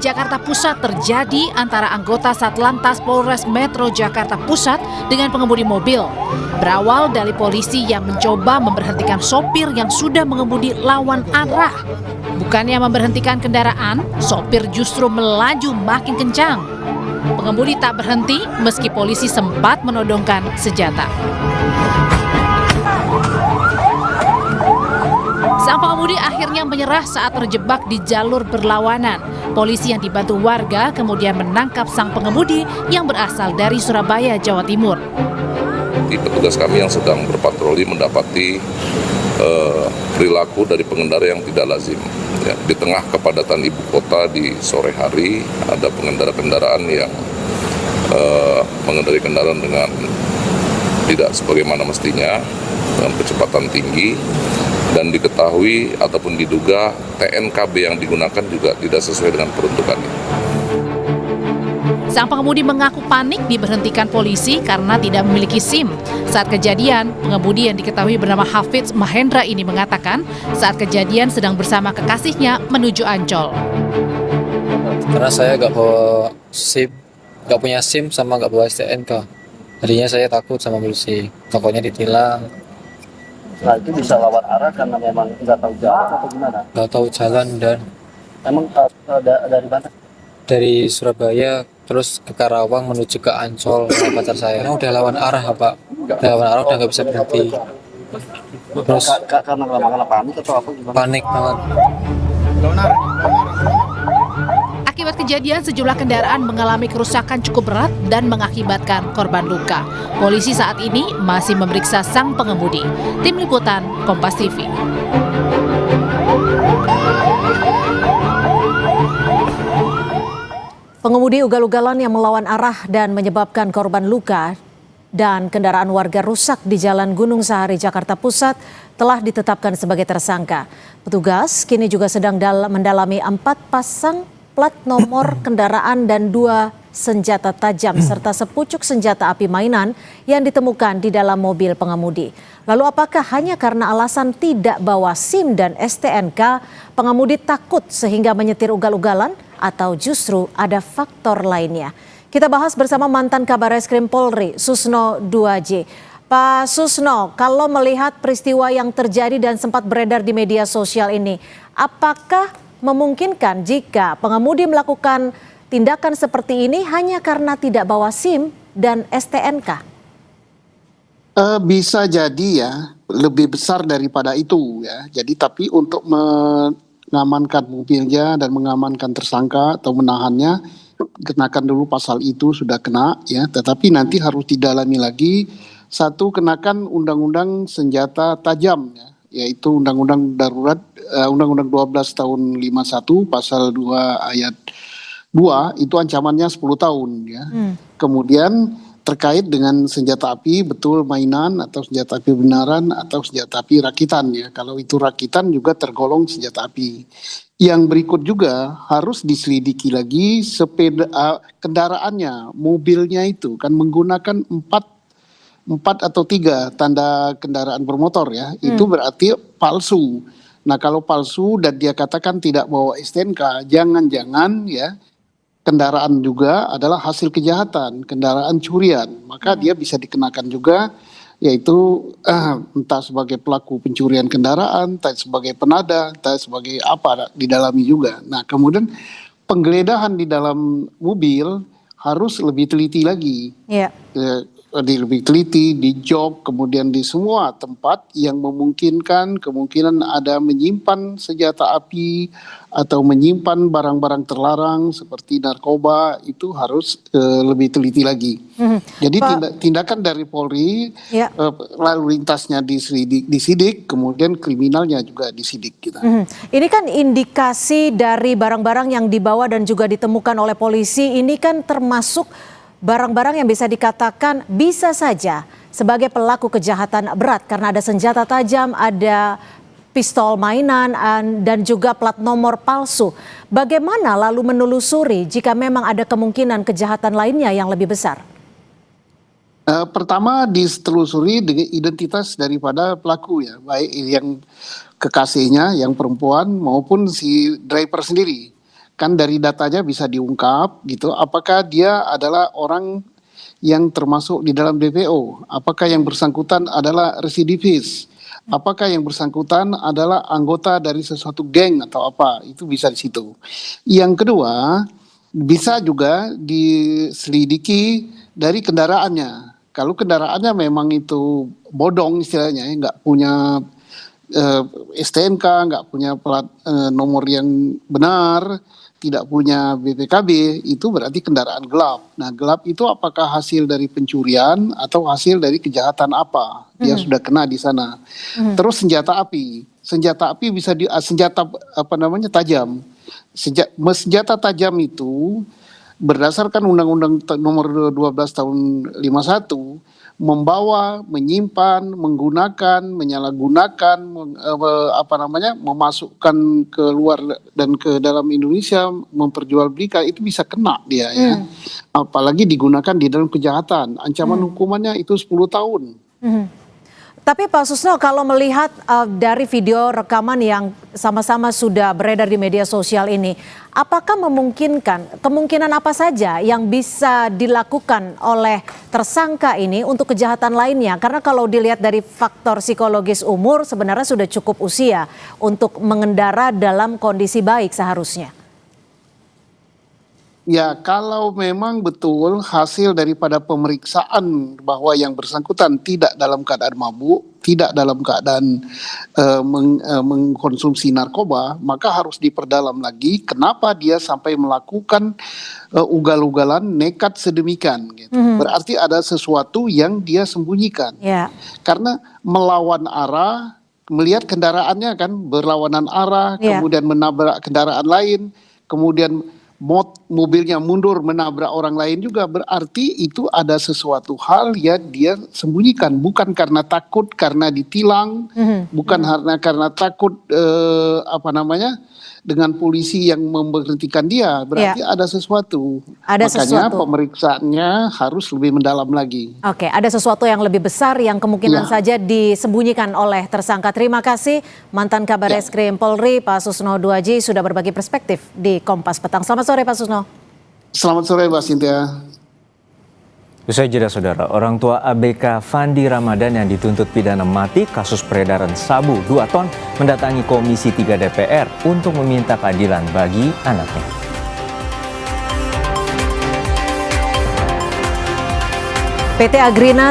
Jakarta Pusat terjadi antara anggota Satlantas Polres Metro Jakarta Pusat dengan pengemudi mobil. Berawal dari polisi yang mencoba memberhentikan sopir yang sudah mengemudi lawan arah. Bukannya memberhentikan kendaraan, sopir justru melaju makin kencang. Pengemudi tak berhenti meski polisi sempat menodongkan senjata. Sang pengemudi akhirnya menyerah saat terjebak di jalur berlawanan. Polisi yang dibantu warga kemudian menangkap sang pengemudi yang berasal dari Surabaya, Jawa Timur. Petugas kami yang sedang berpatroli mendapati perilaku dari pengendara yang tidak lazim. Ya, di tengah kepadatan ibu kota di sore hari, ada pengendara kendaraan yang mengendarai kendaraan dengan tidak sebagaimana mestinya, dengan kecepatan tinggi, dan diketahui ataupun diduga TNKB yang digunakan juga tidak sesuai dengan peruntukannya. Sang pengemudi mengaku panik diberhentikan polisi karena tidak memiliki SIM. Saat kejadian, pengemudi yang diketahui bernama Hafidz Mahendra ini mengatakan saat kejadian sedang bersama kekasihnya menuju Ancol. Karena saya nggak bawa SIM, nggak punya SIM sama nggak bawa STNK. Jadinya saya takut sama polisi, takutnya ditilang. Nah itu bisa lawan arah karena memang nggak tahu jalan atau gimana? Nggak tahu jalan dan Emang dari mana? dari Surabaya terus ke Karawang menuju ke Ancol sama pacar saya. Karena udah lawan arah Pak, udah lawan arah udah nggak bisa berhenti. Terus Karena lama-lama panik atau apa gimana? panik banget. Akibat kejadian, sejumlah kendaraan mengalami kerusakan cukup berat dan mengakibatkan korban luka. Polisi saat ini masih memeriksa sang pengemudi. Tim Liputan, Kompas TV. Pengemudi ugal-ugalan yang melawan arah dan menyebabkan korban luka dan kendaraan warga rusak di Jalan Gunung Sahari, Jakarta Pusat telah ditetapkan sebagai tersangka. Petugas kini juga sedang mendalami 4 pasang plat nomor kendaraan dan 2 senjata tajam serta sepucuk senjata api mainan yang ditemukan di dalam mobil pengemudi. Lalu apakah hanya karena alasan tidak bawa SIM dan STNK, pengemudi takut sehingga menyetir ugal-ugalan atau justru ada faktor lainnya? Kita bahas bersama mantan Kabareskrim Polri, Susno 2J. Pak Susno, kalau melihat peristiwa yang terjadi dan sempat beredar di media sosial ini, apakah memungkinkan jika pengemudi melakukan tindakan seperti ini hanya karena tidak bawa SIM dan STNK? Bisa jadi ya, lebih besar daripada itu ya. Jadi tapi untuk mengamankan mobilnya dan mengamankan tersangka atau menahannya, kenakan dulu pasal itu sudah kena ya. Tetapi nanti harus didalami lagi. Satu, kenakan undang-undang senjata tajam ya, yaitu undang-undang darurat, undang-undang 12 tahun 51 pasal 2 ayat 2 itu ancamannya 10 tahun ya. Kemudian terkait dengan senjata api, betul mainan atau senjata api benaran atau senjata api rakitan ya. Kalau itu rakitan juga tergolong senjata api. Yang berikut juga harus diselidiki lagi kendaraannya, mobilnya itu kan menggunakan 4 atau 3 tanda kendaraan bermotor ya. Itu berarti palsu. Nah kalau palsu dan dia katakan tidak bawa STNK, jangan-jangan ya kendaraan juga adalah hasil kejahatan, kendaraan curian, maka dia bisa dikenakan juga, yaitu entah sebagai pelaku pencurian kendaraan, entah sebagai penada, entah sebagai apa, didalami juga. Nah kemudian penggeledahan di dalam mobil harus lebih teliti lagi. Lebih teliti di jok, kemudian di semua tempat yang memungkinkan kemungkinan ada menyimpan senjata api atau menyimpan barang-barang terlarang seperti narkoba, itu harus lebih teliti lagi. Jadi tindakan dari Polri, lalu lintasnya disidik, kemudian kriminalnya juga disidik. Ini kan indikasi dari barang-barang yang dibawa dan juga ditemukan oleh polisi, ini kan termasuk barang-barang yang bisa dikatakan bisa saja sebagai pelaku kejahatan berat karena ada senjata tajam, ada pistol mainan, dan juga plat nomor palsu. Bagaimana lalu menelusuri jika memang ada kemungkinan kejahatan lainnya yang lebih besar? Pertama ditelusuri dengan identitas daripada pelaku ya, baik yang kekasihnya yang perempuan maupun si driver sendiri. kan dari datanya bisa diungkap gitu, apakah dia adalah orang yang termasuk di dalam DPO, apakah yang bersangkutan adalah residivis, apakah yang bersangkutan adalah anggota dari sesuatu geng atau apa, itu bisa di situ. Yang kedua, bisa juga diselidiki dari kendaraannya. Kalau kendaraannya memang itu bodong istilahnya, nggak punya STNK, nggak punya plat nomor yang benar, tidak punya BPKB, itu berarti kendaraan gelap. Nah, gelap itu apakah hasil dari pencurian atau hasil dari kejahatan apa? Dia sudah kena di sana. Terus senjata api bisa senjata tajam. Senjata tajam itu berdasarkan Undang-Undang Nomor 12 Tahun 51 membawa, menyimpan, menggunakan, menyalahgunakan, memasukkan ke luar dan ke dalam Indonesia, memperjualbelikan, itu bisa kena dia ya. Apalagi digunakan di dalam kejahatan. Ancaman hukumannya itu 10 tahun. Tapi Pak Susno, kalau melihat dari video rekaman yang sama-sama sudah beredar di media sosial ini, apakah kemungkinan apa saja yang bisa dilakukan oleh tersangka ini untuk kejahatan lainnya? Karena kalau dilihat dari faktor psikologis umur, sebenarnya sudah cukup usia untuk mengendara dalam kondisi baik seharusnya. Ya, kalau memang betul hasil daripada pemeriksaan bahwa yang bersangkutan tidak dalam keadaan mabuk, tidak dalam keadaan mengkonsumsi narkoba, maka harus diperdalam lagi kenapa dia sampai melakukan ugal-ugalan nekat sedemikian. Gitu. Berarti ada sesuatu yang dia sembunyikan. Karena melawan arah, melihat kendaraannya kan berlawanan arah, kemudian menabrak kendaraan lain, kemudian mobilnya mundur menabrak orang lain juga, berarti itu ada sesuatu hal yang dia sembunyikan, bukan karena takut karena ditilang, bukan karena takut dengan polisi yang memberhentikan dia, berarti ada sesuatu. Makanya pemeriksaannya harus lebih mendalam lagi. Oke, ada sesuatu yang lebih besar yang kemungkinan saja disembunyikan oleh tersangka. Terima kasih mantan Kabar Eskrim Polri Pak Susno Duaji sudah berbagi perspektif di Kompas Petang. Selamat sore Pak Susno. Selamat sore Mbak Cynthia. Usai jeda saudara, orang tua ABK Fandi Ramadan yang dituntut pidana mati kasus peredaran sabu 2 ton mendatangi Komisi 3 DPR untuk meminta keadilan bagi anaknya. PT Agrina